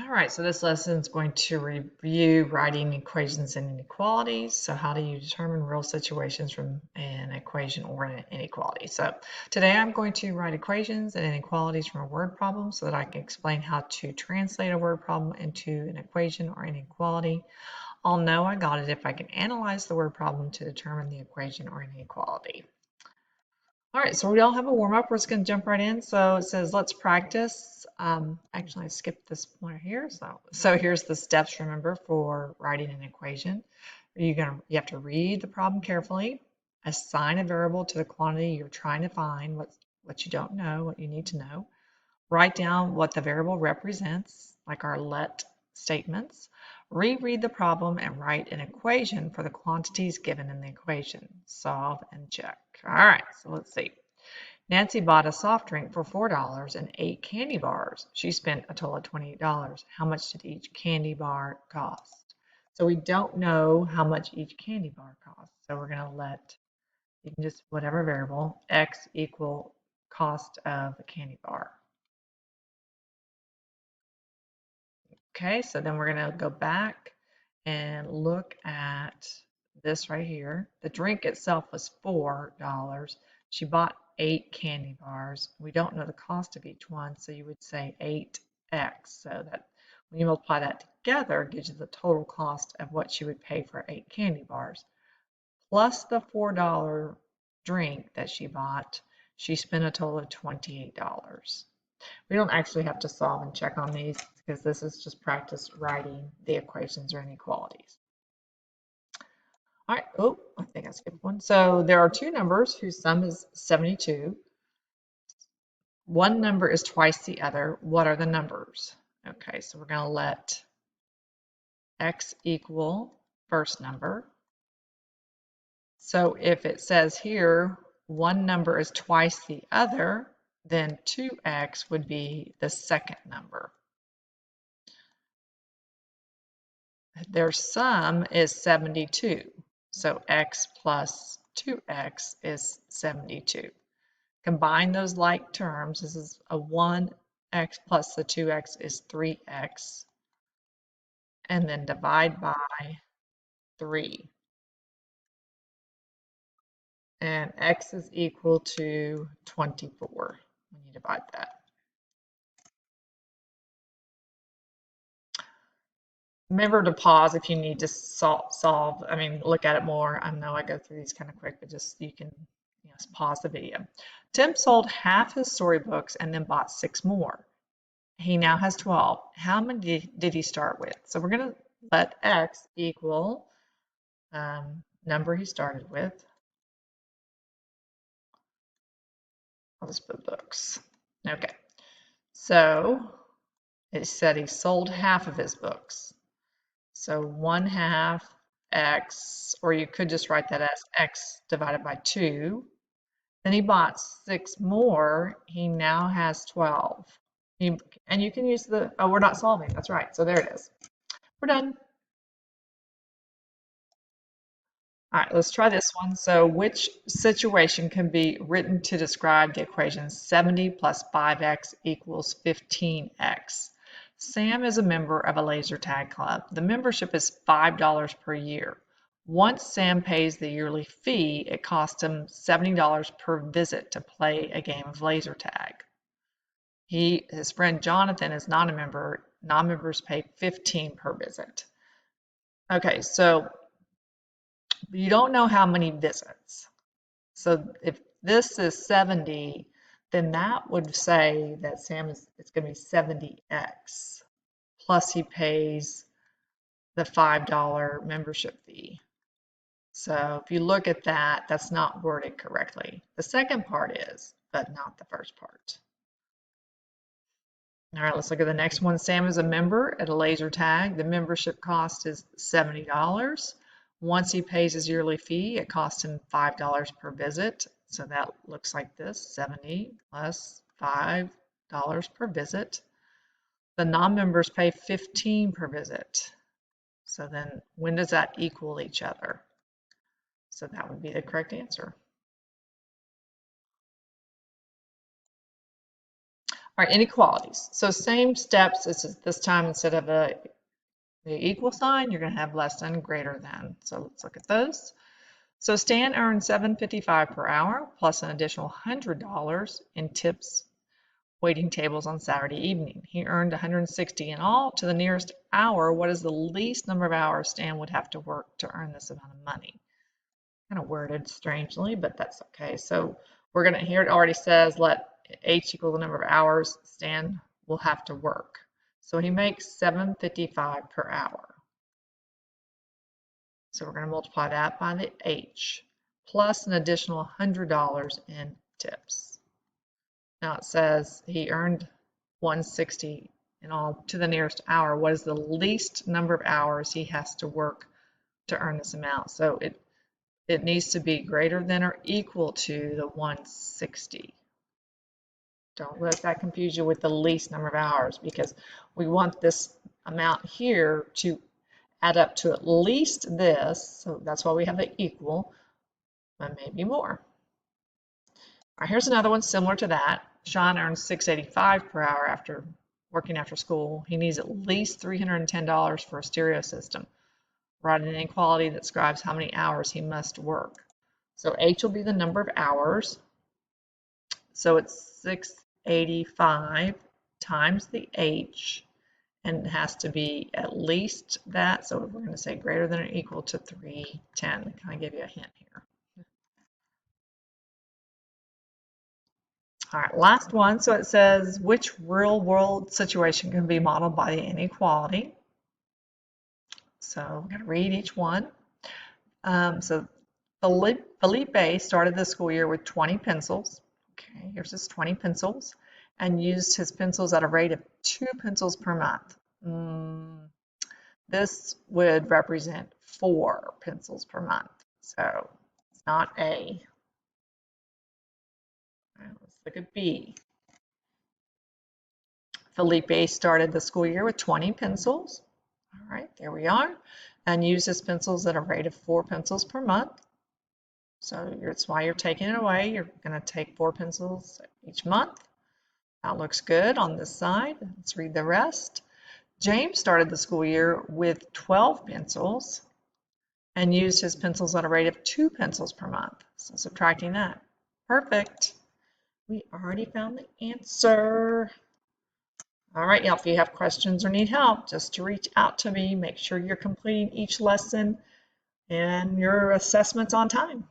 All right, so this lesson is going to review writing equations and inequalities. So how do you determine real situations from an equation or an inequality? So today I'm going to write equations and inequalities from a word problem so that I can explain how to translate a word problem into an equation or inequality. I'll know I got it if I can analyze the word problem to determine the equation or inequality. All right, so we all have a warm up. We're just going to jump right in. So it says, let's practice. Actually, I skipped this one here. So here's the steps, remember, for writing an equation. You have to read the problem carefully, assign a variable to the quantity you're trying to find, what you don't know, what you need to know. Write down what the variable represents, like our let statements. Reread the problem and write an equation for the quantities given in the equation. Solve and check. All right, so let's see. Nancy bought a soft drink for $4 and 8 candy bars. She spent a total of $28. How much did each candy bar cost? So we don't know how much each candy bar costs. So we're going to you can just, whatever variable, x equal cost of a candy bar. Okay, so then we're going to go back and look at this right here. The drink itself was $4. She bought 8 candy bars. We don't know the cost of each one, so you would say 8x. So that when you multiply that together, it gives you the total cost of what she would pay for 8 candy bars. Plus the $4 drink that she bought, she spent a total of $28. We don't actually have to solve and check on these because this is just practice writing the equations or inequalities. All right, oh, I think I skipped one. So there are two numbers whose sum is 72. One number is twice the other. What are the numbers? Okay, so we're going to let x equal first number. So if it says here one number is twice the other, then 2x would be the second number. Their sum is 72. So x plus 2x is 72. Combine those like terms. This is a 1x plus the 2x is 3x. And then divide by 3. And x is equal to 24 when you divide that. Remember to pause if you need to solve, look at it more. I know I go through these kind of quick, but just you can pause the video. Tim sold half his storybooks and then bought 6 more. He now has 12. How many did he start with? So we're going to let x equal number he started with. I'll just put books. Okay. So it said he sold half of his books. So 1/2 x, or you could just write that as x divided by 2. Then he bought 6 more. He now has 12. And you can use oh, we're not solving. That's right. So there it is. We're done. All right, let's try this one. So which situation can be written to describe the equation 70 plus 5x equals 15x? Sam is a member of a laser tag club. The membership is $5 per year. Once Sam pays the yearly fee, it costs him $70 per visit to play a game of laser tag. His friend Jonathan is not a member. Non-members pay $15 per visit. Okay, so you don't know how many visits. So if this is 70, then that would say that it's going to be 70x. Plus he pays the $5 membership fee. So if you look at that, that's not worded correctly. The second part is, but not the first part. All right, let's look at the next one. Sam is a member at a laser tag. The membership cost is $70. Once he pays his yearly fee, it costs him $5 per visit. So that looks like this, 70 plus $5 per visit. The non-members pay 15 per visit. So then when does that equal each other? So that would be the correct answer. All right, inequalities. So same steps. This time instead of the equal sign, you're going to have less than, greater than. So let's look at those. So Stan earned $7.55 per hour plus an additional $100 in tips waiting tables on Saturday evening. He earned $160 in all. To the nearest hour, what is the least number of hours Stan would have to work to earn this amount of money? Kind of worded strangely, but that's okay. So we're going to, here it already says let H equal the number of hours Stan will have to work. So he makes $7.55 per hour. So we're going to multiply that by the H plus an additional $100 in tips. Now it says he earned $160 in all. To the nearest hour, what is the least number of hours he has to work to earn this amount? So it needs to be greater than or equal to the 160. Don't let that confuse you with the least number of hours, because we want this amount here to add up to at least this. So that's why we have the equal, but maybe more. All right, here's another one similar to that. Sean earns $6.85 per hour after working after school. He needs at least $310 for a stereo system. Write an inequality that describes how many hours he must work. So H will be the number of hours. So it's 685 times the H, and it has to be at least that. So we're going to say greater than or equal to 310. Kind of give you a hint here. All right, last one. So it says, which real world situation can be modeled by the inequality? So I'm going to read each one. So Felipe started the school year with 20 pencils. Okay, here's his 20 pencils, and used his pencils at a rate of 2 pencils per month. This would represent 4 pencils per month. So it's not A. Let's look at B. Felipe started the school year with 20 pencils. All right, there we are. And used his pencils at a rate of 4 pencils per month. So that's why you're taking it away. You're going to take 4 pencils each month. That looks good on this side. Let's read the rest. James started the school year with 12 pencils and used his pencils at a rate of 2 pencils per month. So subtracting that. Perfect. We already found the answer. All right, y'all, if you have questions or need help, just to reach out to me. Make sure you're completing each lesson and your assessments on time.